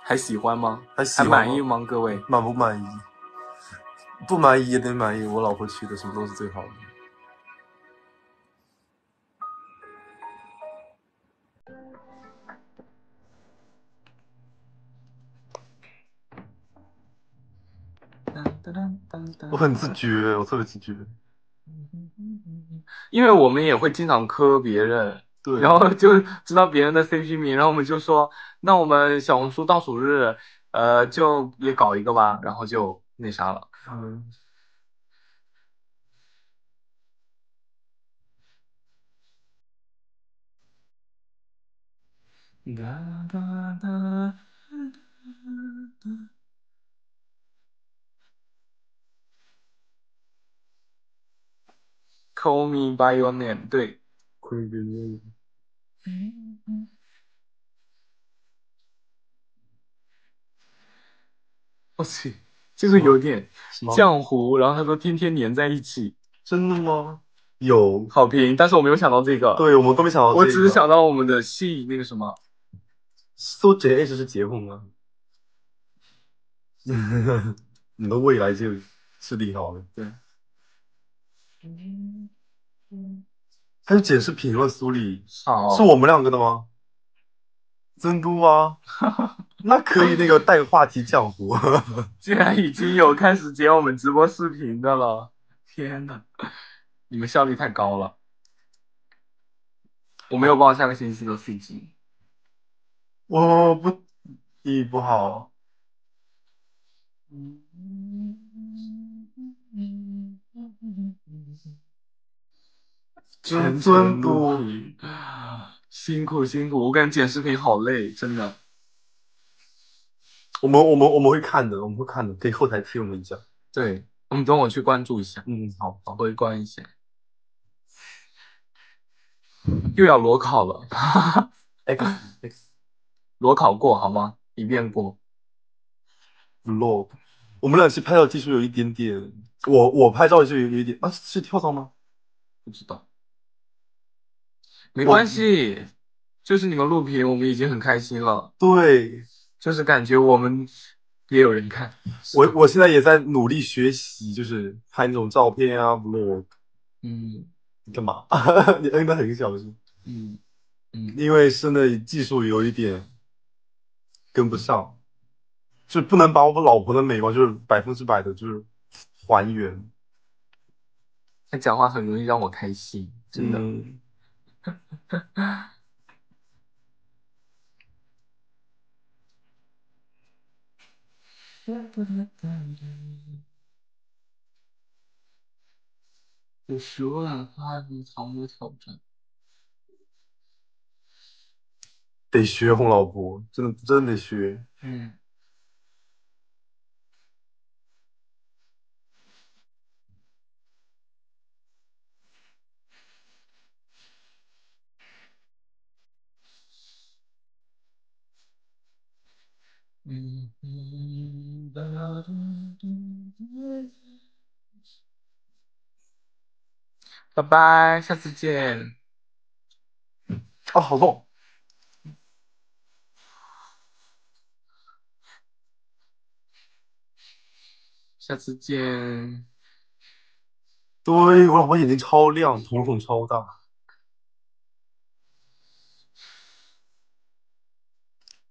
还喜欢吗？还喜欢吗？还满意吗？各位满不满意？不满意也得满意，我老婆取的什么都是最好的。我很自觉，我特别自觉。因为我们也会经常磕别人，对，然后就知道别人的 CP 名，然后我们就说，那我们小红书倒数日，就也搞一个吧，然后就那啥了。Call me by your name， 对。我去，这个有点浆糊。然后他说天天黏在一起，真的吗？有好评，但是我没有想到这个。对，我们都没想到这个。我只是想到我们的戏那个什么。So JH 是结婚吗？你的未来就是挺好的。对。还有剪视频了，苏里，好，是我们两个的吗？真的吗？那可以那个带话题浆糊。竟然已经有开始剪我们直播视频的了，天哪，你们效率太高了。我没有报下个星期的CG。我不，你不好。全程录屏，辛苦辛苦，我感觉剪视频好累，真的。我们会看的，我们会看的，可以后台替我们讲。对，我们等我去关注一下，好，围观一下。又要裸考了X 裸考过好吗？一遍过。vlog，我们俩是拍照技术有一点点，我拍照就有一点啊，是跳蚤吗？不知道，没关系，就是你们录屏，我们已经很开心了。对，就是感觉我们也有人看。我现在也在努力学习，就是拍那种照片啊 vlog。你干嘛？你摁的很小声。因为真的技术有一点跟不上，就不能把我老婆的美貌就是100%的，就是还原。他讲话很容易让我开心，真的。有10万发如常的挑战，得学哄老婆，真的得学。拜拜，下次见。啊，好痛！下次见。对，我老婆眼睛超亮，瞳孔超大。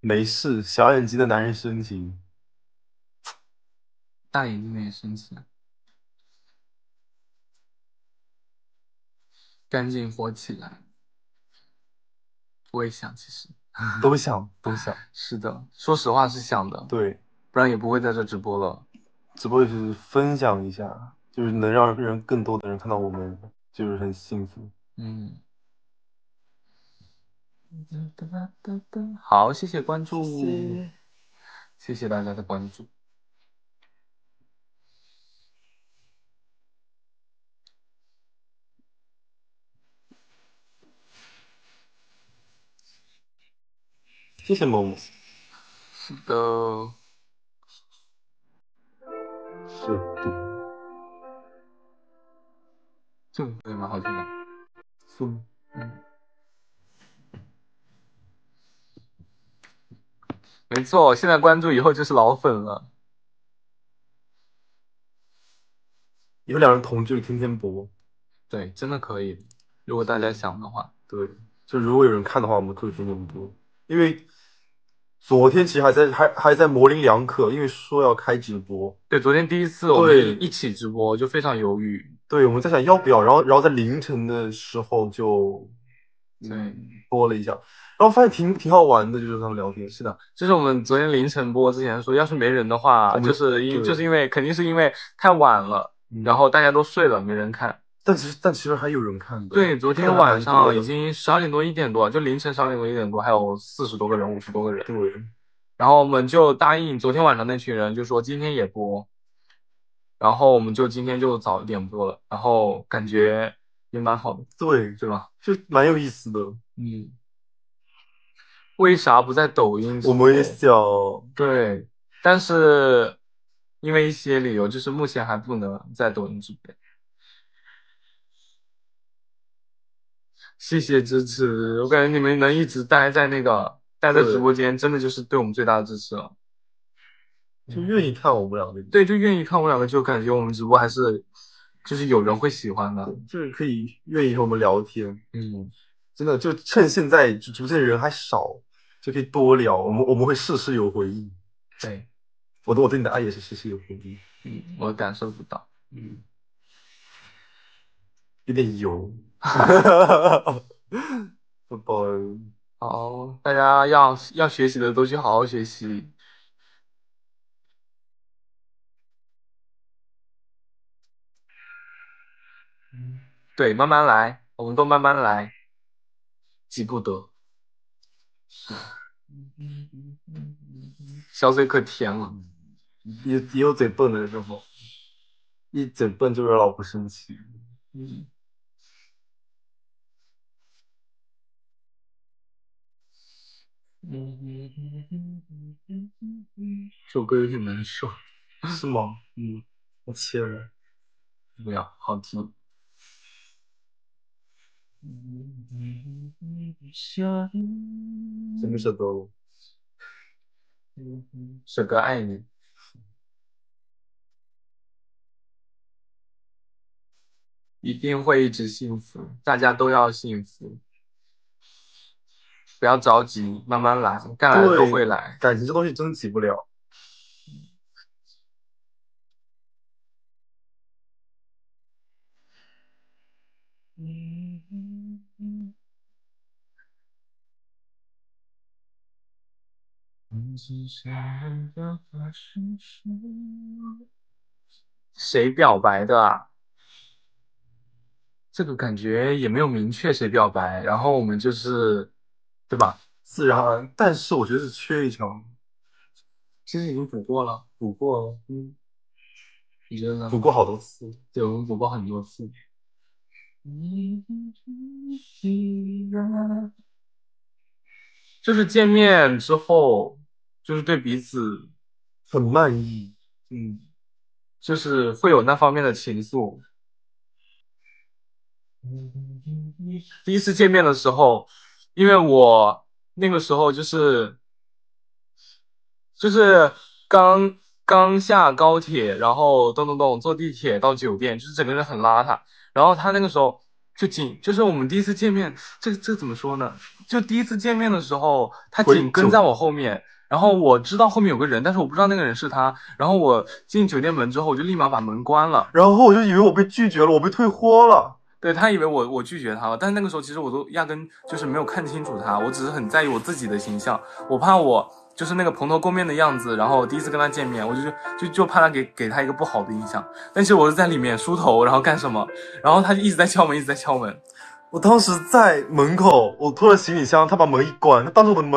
没事，小眼睛的男人深情。大眼睛的也生气了，赶紧火起来。我也想，其实都想。是的，说实话是想的，对，不然也不会在这直播了。只不过就是分享一下，就是能让更多的人看到我们，就是很幸福。好，谢谢关注，谢谢大家的关注。谢谢某某。是的。这个歌也蛮好听的。没错，现在关注以后就是老粉了。以后两人同剧天天播。对，真的可以，如果大家想的话。对，就如果有人看的话，我们可以天天播。因为昨天其实还在模棱两可，因为说要开直播。对，昨天第一次我们对一起直播，就非常犹豫。对，我们在想要不要，然后在凌晨的时候就对，播了一下，然后发现挺好玩的，就是他们聊天。是的，就是我们昨天凌晨播之前说，要是没人的话，我们就是因为肯定是因为太晚了，然后大家都睡了，没人看。但其实还有人看的，对，昨天看的还晚上蛮多的。已经12点多1点多，就凌晨12点多1点多，还有40多个人、50多个人。对，然后我们就答应昨天晚上那群人，就说今天也播，然后我们就今天就早一点播了，然后感觉也蛮好的，对，对吧？就蛮有意思的。嗯，为啥不在抖音直播？我们也想，对，但是因为一些理由，就是目前还不能在抖音直播。谢谢支持，我感觉你们能一直待在直播间，真的就是对我们最大的支持了。就愿意看我们两个，对，就愿意看我们两个，就感觉我们直播还是就是有人会喜欢的。就是可以愿意和我们聊天。嗯，真的就趁现在就直播间人还少，就可以多聊。我们会事事有回应。对，我对你的爱也是事事有回应。我感受不到。有点油。拜拜。好，大家要学习的都去好好学习。对，慢慢来，我们都慢慢来，急不得。小嘴可甜了。也有嘴笨的时候，一嘴笨就让老婆生气。嗯，这首歌有点难受。是吗？嗯，我切了。不要，好听。什么舍得？舍得爱你，一定会一直幸福，大家都要幸福，不要着急，慢慢来，该来的都会对，来。感情这东西真急不了。谁表白的啊？这个感觉也没有明确谁表白，然后我们就是，对吧？自然而然，但是我觉得是缺一场。其实已经补过了，补过了。你觉得呢？补过好多次。对，我们补过很多次。就是见面之后，就是对彼此，很满意。嗯，就是会有那方面的情愫。第一次见面的时候，因为我那个时候就是刚刚下高铁，然后咚咚咚坐地铁到酒店，就是整个人很邋遢。然后他那个时候就是我们第一次见面，这怎么说呢？就第一次见面的时候，他紧跟在我后面，然后我知道后面有个人，但是我不知道那个人是他。然后我进酒店门之后，我就立马把门关了。然后我就以为我被拒绝了，我被退货了。对，他以为我拒绝他了，但是那个时候其实我都压根就是没有看清楚他，我只是很在意我自己的形象，我怕我就是那个蓬头垢面的样子，然后第一次跟他见面，我就怕他给他一个不好的印象。但其实我是在里面梳头，然后干什么，然后他就一直在敲门，一直在敲门。我当时在门口，我拖着行李箱，他把门一关，他当着我的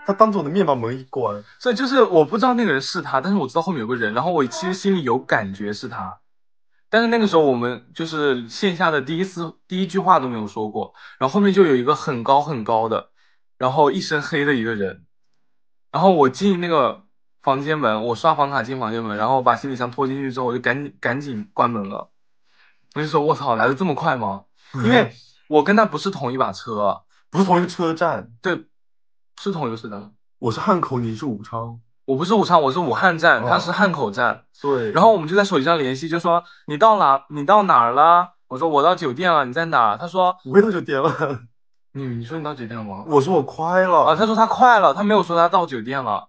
他当着我的面把门一关。所以就是我不知道那个人是他，但是我知道后面有个人，然后我其实心里有感觉是他。但是那个时候我们就是线下的第一句话都没有说过，然后后面就有一个很高很高的，然后一身黑的一个人，然后我进那个房间门，我刷房卡进房间门，然后把行李箱拖进去之后，我就赶紧关门了。我就说我操，来的这么快吗？因为我跟他不是同一把车，不是同一个车站。对，是同一个车站。我是汉口，你是武昌。我不是武昌，我是武汉站，他是汉口站。对。然后我们就在手机上联系，就说你到哪儿了？我说我到酒店了，你在哪儿？他说我也到酒店了。你说你到酒店了吗？我说我快了。啊，他说他快了，他没有说他到酒店了。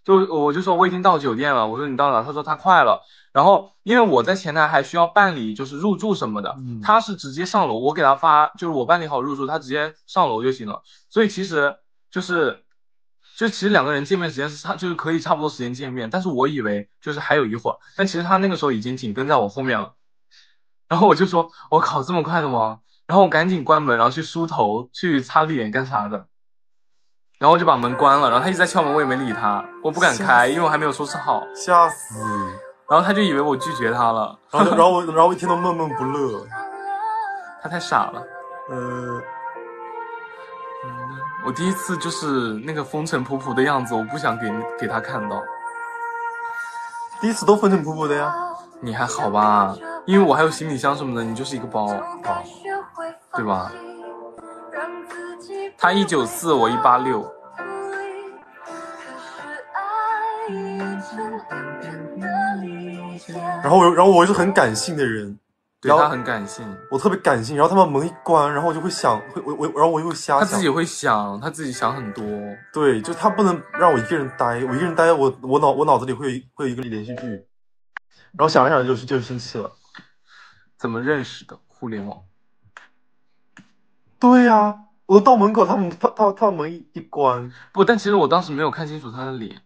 我就说我已经到酒店了。我说你到哪？他说他快了。然后因为我在前台还需要办理就是入住什么的，他是直接上楼，我给他发就是我办理好入住，他直接上楼就行了。所以其实其实两个人见面时间就是可以差不多时间见面，但是我以为就是还有一会儿，但其实他那个时候已经紧跟在我后面了。然后我就说我靠这么快的吗？然后我赶紧关门，然后去梳头去擦脸干啥的。然后我就把门关了，然后他一直在敲门，我也没理他，我不敢开，因为我还没有收拾好，吓死。然后他就以为我拒绝他了，然后我一天都闷闷不乐。他太傻了。我第一次就是那个风尘仆仆的样子，我不想给他看到。第一次都风尘仆仆的呀。你还好吧？因为我还有行李箱什么的，你就是一个包，对吧？他194，我186。然后我是很感性的人，对他很感性，我特别感性。然后他把门一关，然后我就会想，然后我又瞎想。他自己会想，他自己想很多。对，就他不能让我一个人待，我一个人待，我脑子里会有一个连续剧。然后想了想就生气了。怎么认识的？互联网。对呀，我都到门口，他门一关。不，但其实我当时没有看清楚他的脸，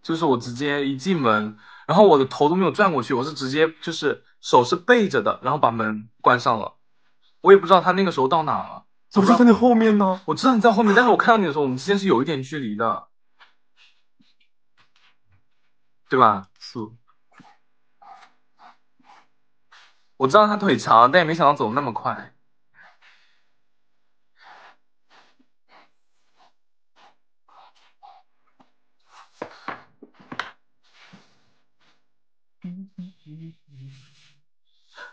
就是我直接一进门，然后我的头都没有转过去，我是直接就是手是背着的，然后把门关上了。我也不知道他那个时候到哪了。我不是在你后面呢。我知道你在后面，但是我看到你的时候，我们之间是有一点距离的，对吧？是。我知道他腿长，但也没想到走那么快。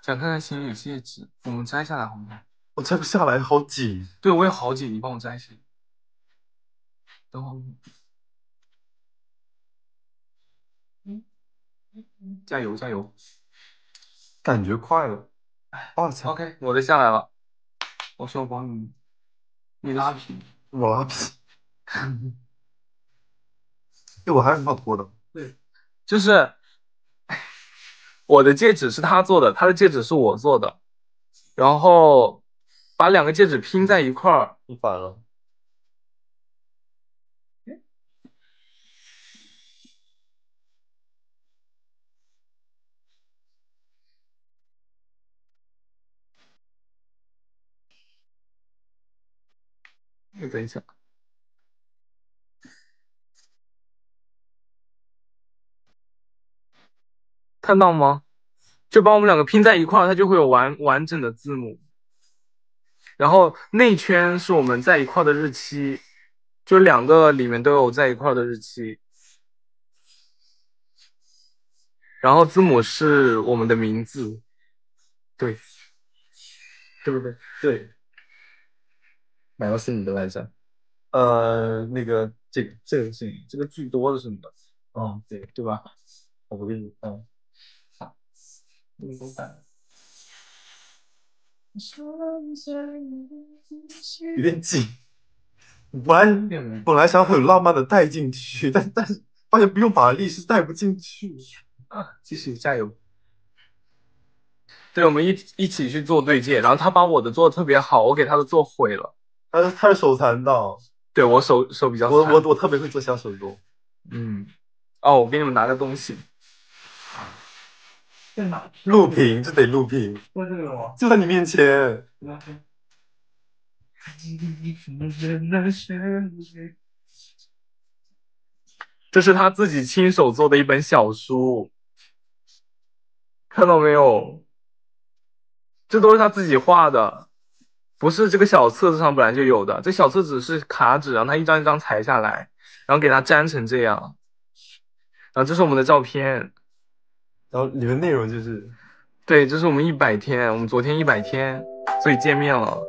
想看看情侣戒指，我们摘下来好吗？我摘不下来，好紧。对，我也好紧，你帮我摘一下。等会儿。加油加油！感觉快了。OK， 我的下来了。我说我帮你拉皮，我拉皮。对，我还很好脱的。对，就是我的戒指是他做的，他的戒指是我做的，然后把两个戒指拼在一块儿。你反了。你等一下，看到吗？就把我们两个拼在一块儿，它就会有完整的字母。然后内圈是我们在一块的日期，就两个里面都有在一块的日期。然后字母是我们的名字，对，对不对？对。买的是你的来着？那个这个是你，这个最多的是你的。哦，对吧？我给你，好，都带。有点紧。本来想很浪漫的带进去，但是发现不用把力是带不进去。继续加油。对，我们一起去做对戒，然后他把我的做的特别好，我给他的做毁了。他是手残党。对，我手比较残。我特别会做小手工。哦，我给你们拿个东西。在哪？录屏，这得录屏。在这个吗？就在你面前。这是他自己亲手做的一本小书，看到没有？这都是他自己画的，不是这个小册子上本来就有的。这小册子是卡纸，让他一张一张裁下来，然后给他粘成这样。然后这是我们的照片，然后里面内容就是，对，这是我们100天，我们昨天100天，所以见面了，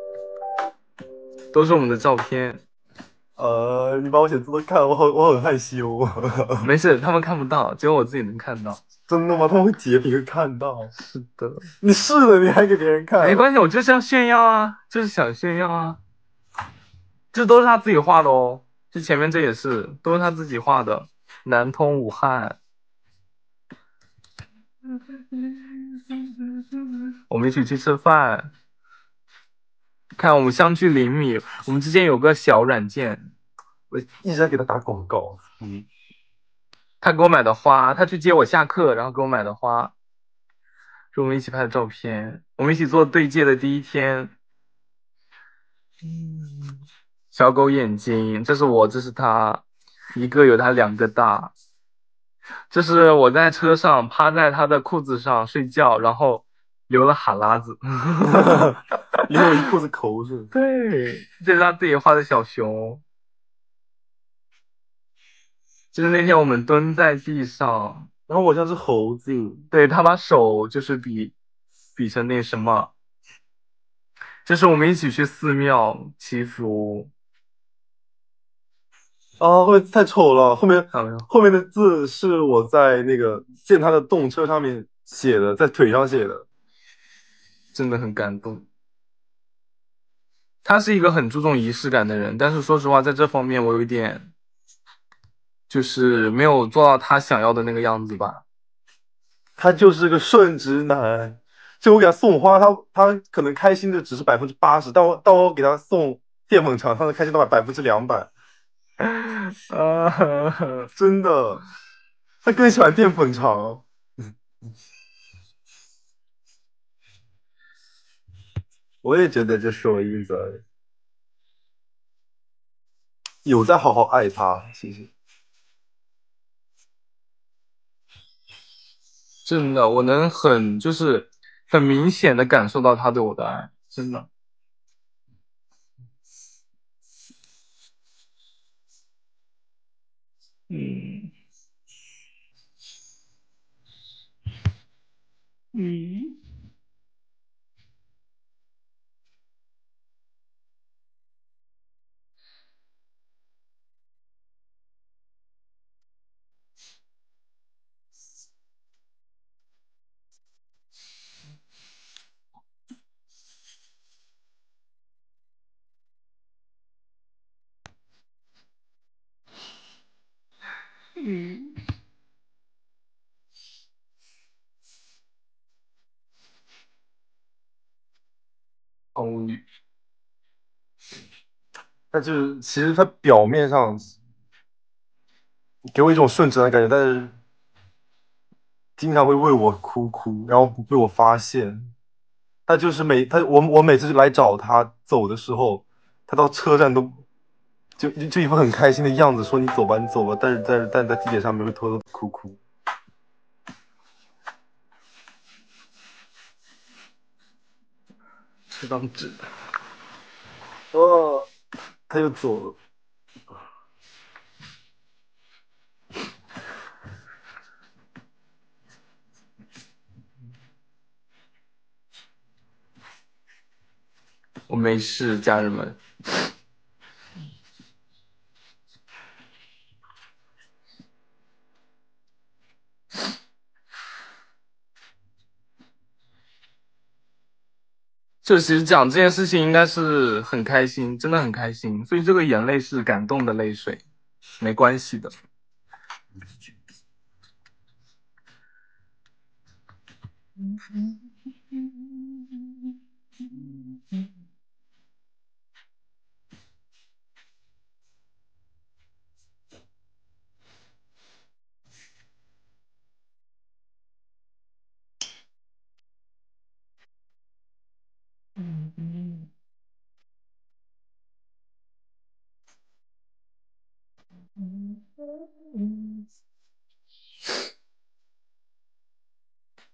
都是我们的照片。你把我写字都看，我很害羞。没事，他们看不到，只有我自己能看到。真的吗？他们会截屏看到？是的，你是的，你还给别人看？没关系，我就是要炫耀啊，就是想炫耀啊。这都是他自己画的哦，这前面这也是，都是他自己画的。南通武汉，我们一起去吃饭。看我们相距0米，我们之间有个小软件，我一直在给他打广告。他给我买的花，他去接我下课，然后给我买的花，是我们一起拍的照片，我们一起做对戒的第一天。小狗眼睛，这是我，这是他，一个有他2个大。这是我在车上趴在他的裤子上睡觉，然后流了哈喇子，流了一裤子口水。对，这是他自己画的小熊。就是那天我们蹲在地上，然后我像是猴子。对，他把手就是比成那什么，就是我们一起去寺庙祈福。啊，后面太丑了，后面看到没有？后面的字是我在那个见他的动车上面写的，在腿上写的。真的很感动。他是一个很注重仪式感的人，但是说实话，在这方面我有一点就是没有做到他想要的那个样子吧。他就是个顺直男，就我给他送花，他可能开心的只是80%，但我给他送淀粉肠，他能开心到200%。真的，他更喜欢淀粉肠。我也觉得这是我意思，有在好好爱他，其实。真的，我能就是很明显的感受到他对我的爱，真的。嗯嗯嗯，好无语。但就是其实他表面上给我一种顺直的感觉，但是经常会为我哭，然后不被我发现。他就是我每次来找他走的时候，他到车站都就一副很开心的样子，说你走吧，你走吧。但是在地铁上面会偷偷哭。这张纸，哦，他又走了。我没事，家人们。就其实讲这件事情应该是很开心，真的很开心，所以这个眼泪是感动的泪水，没关系的。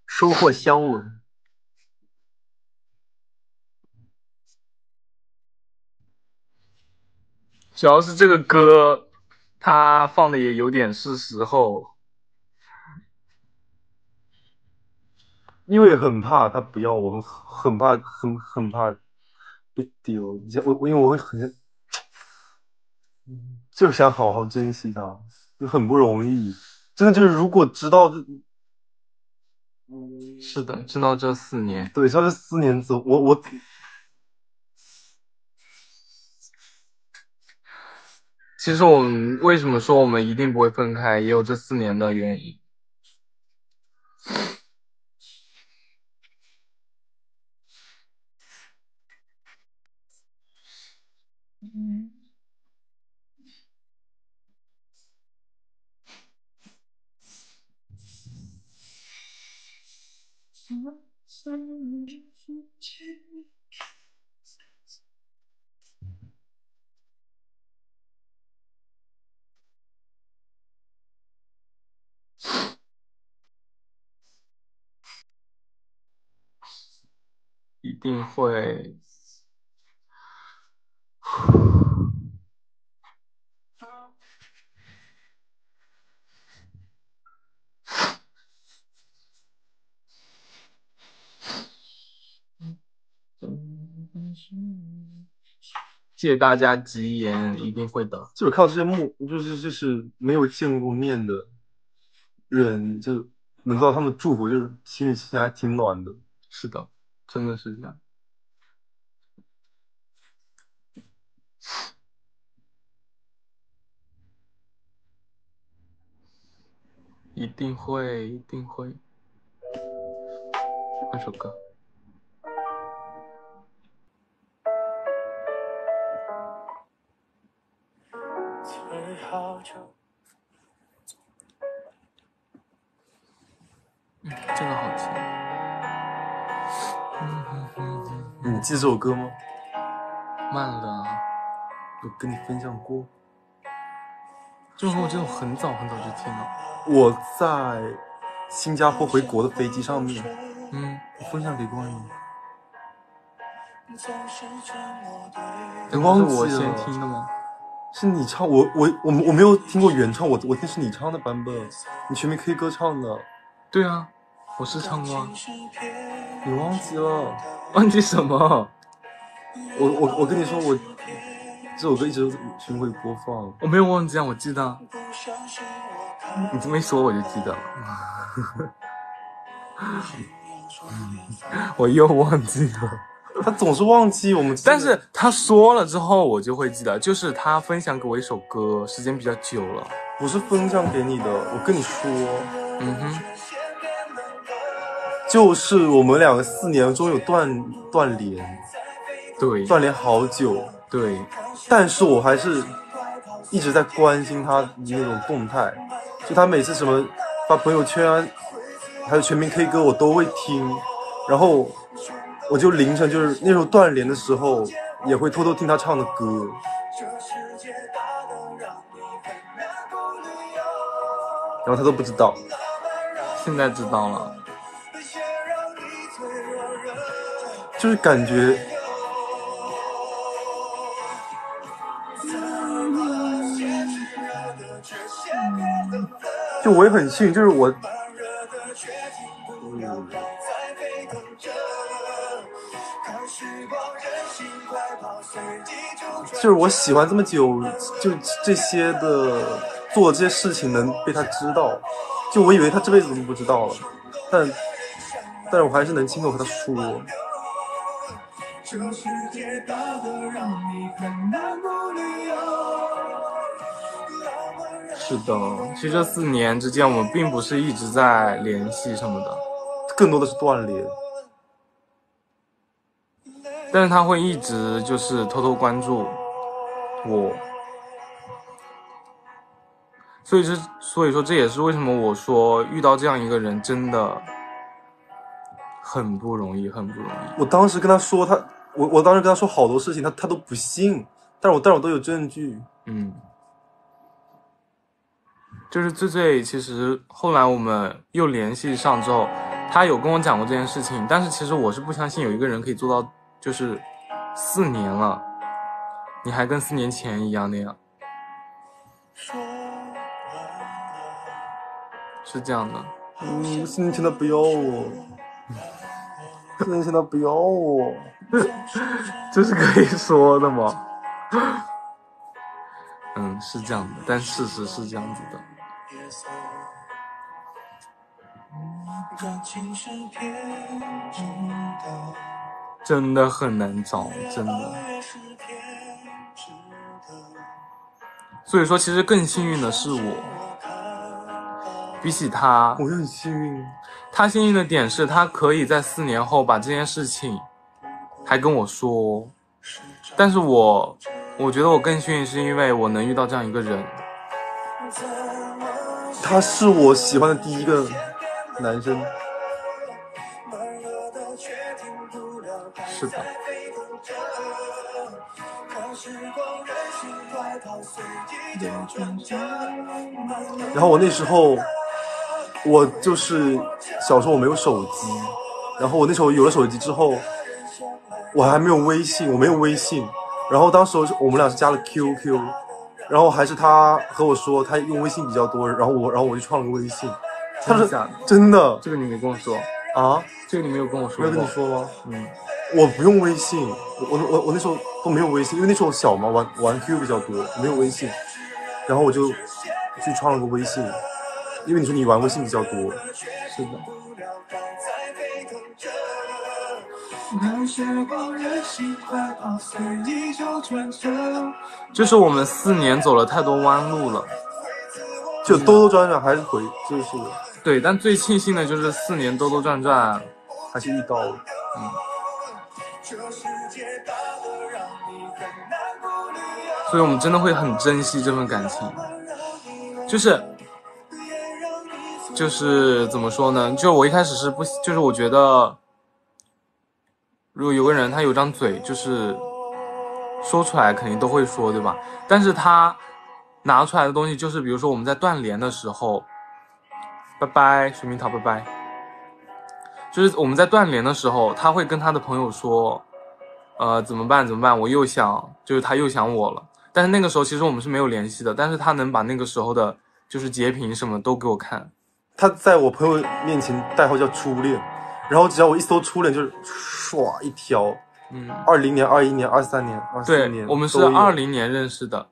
收获香吻。主要是这个歌，他放的也有点是时候。因为很怕他不要我，很怕被丢。因为我会很就想好好珍惜它，就很不容易。真的就是如果知道这，是的，知道这4年，对，知道这4年之后，我其实我们为什么说我们一定不会分开，也有这4年的原因。一定会，谢谢大家吉言，一定会的。就是靠这些就是没有见过面的人，就能到他们祝福，就是心里其实还挺暖的。是的，真的是这样。一定会，一定会。换首歌。这个好听。你记这首歌吗？慢了。有跟你分享过。这首歌我真的很早很早就听了。我在新加坡回国的飞机上面，我分享给过你。你忘记了？是我先听的吗？是你唱，我没有听过原唱，我听是你唱的版本，你全民 K 歌唱的。对啊，我是唱过啊。你忘记了？忘记什么？我跟你说，我这首歌一直巡回播放。我没有忘记啊，我记得。你这么一说，我就记得了。我又忘记了。他总是忘记我们，但是他说了之后，我就会记得。就是他分享给我一首歌，时间比较久了。不是分享给你的，我跟你说，就是我们两个4年中有断联，对，断联好久，对。但是我还是一直在关心他那种动态，就他每次什么发朋友圈啊，还有全民 K 歌我都会听，然后我就凌晨就是那时候断联的时候，也会偷偷听他唱的歌。然后他都不知道，现在知道了。就是感觉，就我也很幸运，就是我，就是我喜欢这么久，就这些的做这些事情能被他知道，就我以为他这辈子都不知道了，但是我还是能亲口和他说。是的，其实这4年之间，我们并不是一直在联系什么的，更多的是断联。但是他会一直就是偷偷关注我，所以说这也是为什么我说遇到这样一个人真的很不容易，很不容易。我当时跟他说我当时跟他说好多事情，他都不信，但是我都有证据。就是最其实后来我们又联系上之后，他有跟我讲过这件事情，但是其实我是不相信有一个人可以做到，就是4年了，你还跟4年前一样那样，是这样的。4年前他不要我，4年前他不要我，这是可以说的吗？是这样的，但事实是这样子的。真的很难找，真的。所以说，其实更幸运的是我，比起他，我很幸运。他幸运的点是他可以在4年后把这件事情还跟我说，但是我觉得我更幸运，是因为我能遇到这样一个人。他是我喜欢的第一个男生。是的。然后我那时候，我就是小时候我没有手机，然后我那时候有了手机之后，我还没有微信，我没有微信。然后当时我们俩是加了 QQ， 然后还是他和我说他用微信比较多，然后我就创了个微信。他说真的，这个你没跟我说啊？这个你没有跟我说过？没有跟你说吗？我不用微信，我那时候都没有微信，因为那时候小嘛，玩 QQ 比较多，没有微信，然后我就去创了个微信，因为你说你玩微信比较多。是的。就是我们4年走了太多弯路了，就兜兜转转还是就是对，但最庆幸的就是4年兜兜转转还是遇到了。所以我们真的会很珍惜这份感情。就是怎么说呢？就我一开始是就是我觉得，如果有个人他有张嘴，就是说出来肯定都会说，对吧？但是他拿出来的东西，就是比如说我们在断联的时候，拜拜，水蜜桃，拜拜。就是我们在断联的时候，他会跟他的朋友说，怎么办？我又想，就是他又想我了。但是那个时候其实我们是没有联系的，但是他能把那个时候的，就是截屏什么都给我看。他在我朋友面前代号叫初恋，然后只要我一搜初恋，就是唰一条。20年、21年、23年、24年，对，我们是20年认识的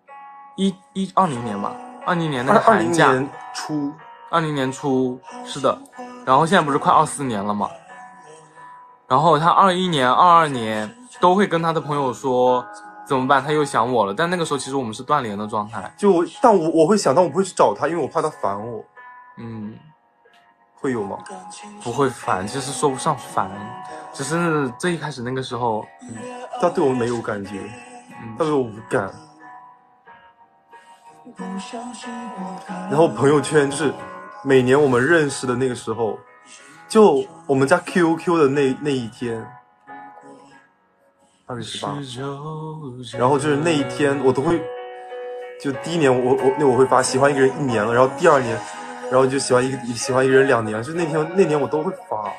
，20年吧，20年那个寒假，20年初，20年初是的。然后现在不是快24年了吗？然后他21年、22年都会跟他的朋友说怎么办，他又想我了。但那个时候其实我们是断联的状态。但我会想，但我不会去找他，因为我怕他烦我。会有吗？不会烦，其实说不上烦，只是最一开始那个时候，他对我没有感觉，他对我无感。然后朋友圈就是每年我们认识的那个时候，就我们加 QQ 的那一天，2月18，然后就是那一天我都会，就第一年我会发喜欢一个人1年了，然后第2年。然后就喜欢一个人2年，就那年我都会发。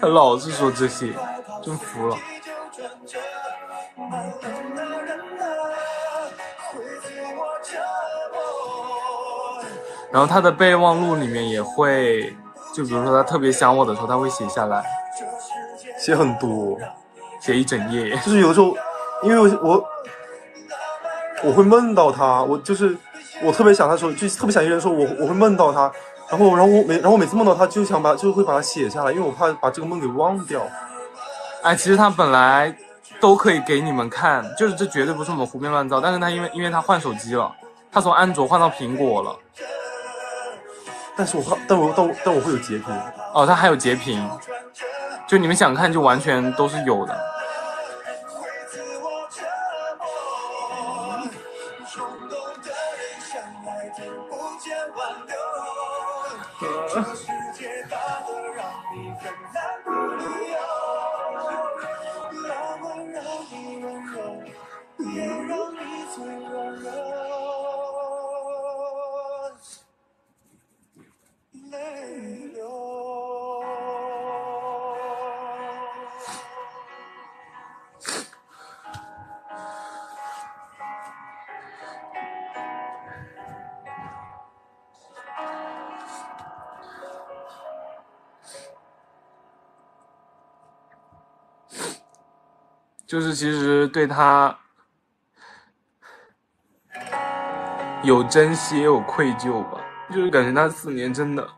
他老是说这些，真服了。然后他的备忘录里面也会，就比如说他特别想我的时候，他会写下来，写很多，写一整页。就是有的时候，因为我会梦到他，我特别想他的时候，就特别想一个人说，我会梦到他，然后我每次梦到他就会把它写下来，因为我怕把这个梦给忘掉。哎，其实他本来都可以给你们看，就是这绝对不是我们胡编乱造，但是他因为他换手机了，他从安卓换到苹果了。但我会有截屏。哦，他还有截屏，就你们想看就完全都是有的。就是其实对他有珍惜也有愧疚吧，就是感觉那4年真的，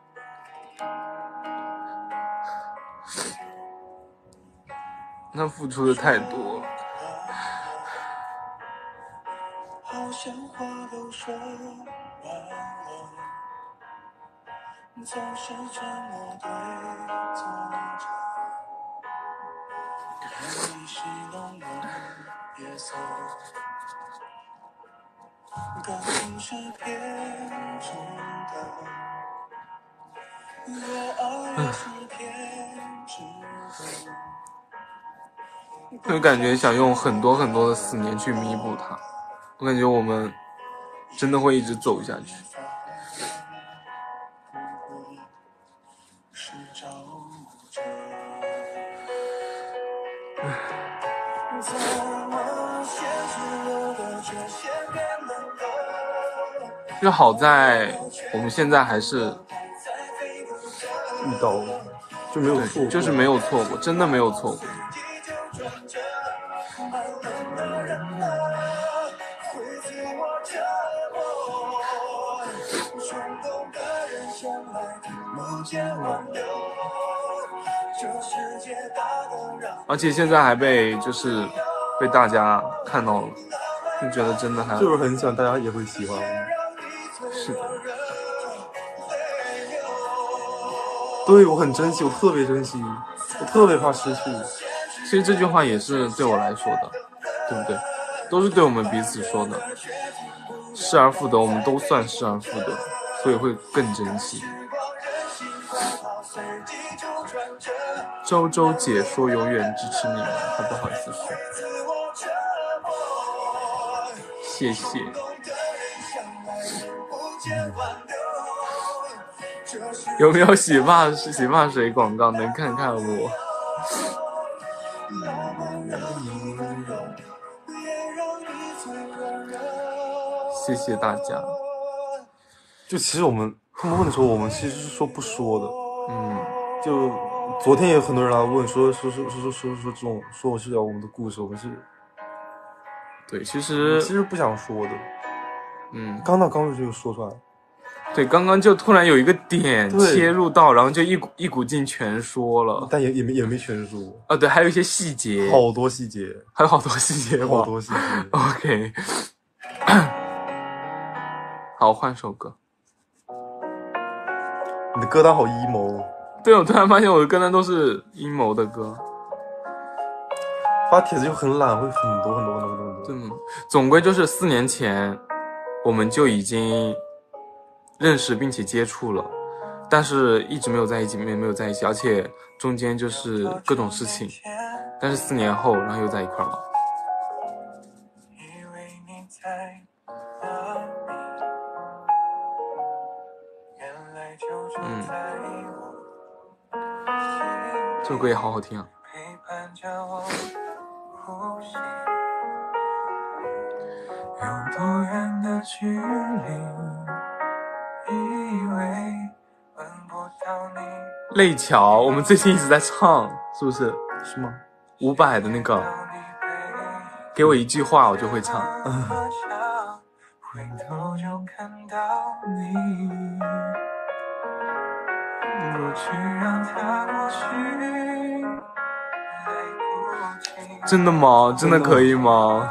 他付出的太多了。好像话都说完了，总是沉默对坐着，看你是浓浓夜色，感情是偏执的，越爱越是偏执的，就感觉想用很多很多的4年去弥补它，我感觉我们真的会一直走下去。就好在我们现在还是遇到了，就没有错过，就是没有错过，真的没有错过。而且现在还被大家看到了，就觉得真的还就是很喜欢，大家也会喜欢。是的，对，我很珍惜，我特别珍惜，我特别怕失去。其实这句话也是对我来说的，对不对？都是对我们彼此说的，失而复得，我们都算失而复得，所以会更珍惜。周周姐说永远支持你们，还不好意思说，谢谢。有没有洗发水广告？能看看我。谢谢大家。就其实他们问的时候，我们其实是说不说的。就昨天也有很多人来问，说这种说我是聊我们的故事，我们是。对，其实不想说的。刚就说出来。对，刚刚就突然有一个点切入到，然后就一股劲全说了，但也没全说啊。对，还有一些细节，好多细节，还有好多细节，好多细节。OK， 好，换首歌。你的歌单好emo。对，我突然发现我的歌单都是emo的歌。发帖子就很懒，会很多。对吗？总归就是4年前，我们就已经认识并且接触了，但是一直没有在一起，而且中间就是各种事情，但是4年后，然后又在一块了。这首歌也好好听啊。有多远的距离，以为闻不到你。泪桥，我们最近一直在唱，是不是？是吗？500的那个，给我一句话，我就会唱。回头就看到你，过去让它过去。真的吗？真的可以吗？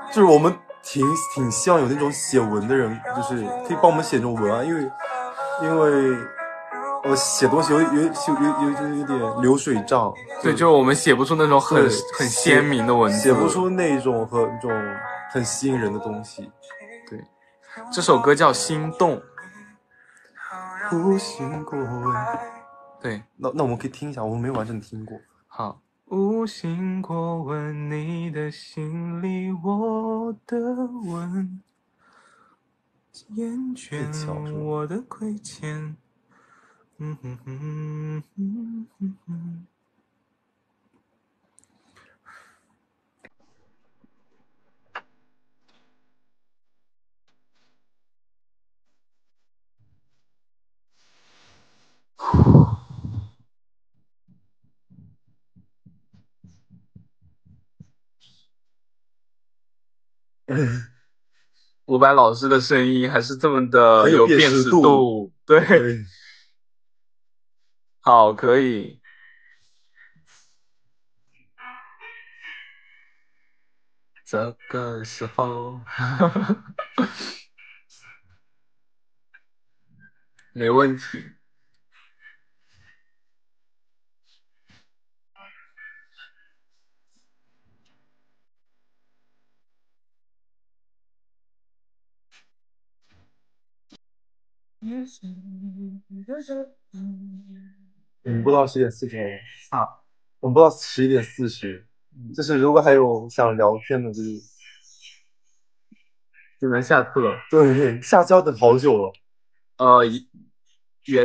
就是我们挺希望有那种写文的人，就是可以帮我们写这种文案，因为我写东西有点流水账。对，就是我们写不出那种很鲜明的文字，写不出那种很吸引人的东西。对，这首歌叫《心动》。无心过问。对，那我们可以听一下，我们没有完整听过。好。无心过问你的心里我的吻，厌倦我的亏欠。伍佰老师的声音还是这么的有辨识度，对，好，可以。这个时候，没问题。我们不到11:40啊，我们不到11:40，就是如果还有想聊天的，就是只能下课了。对，下次要等好久了。呃，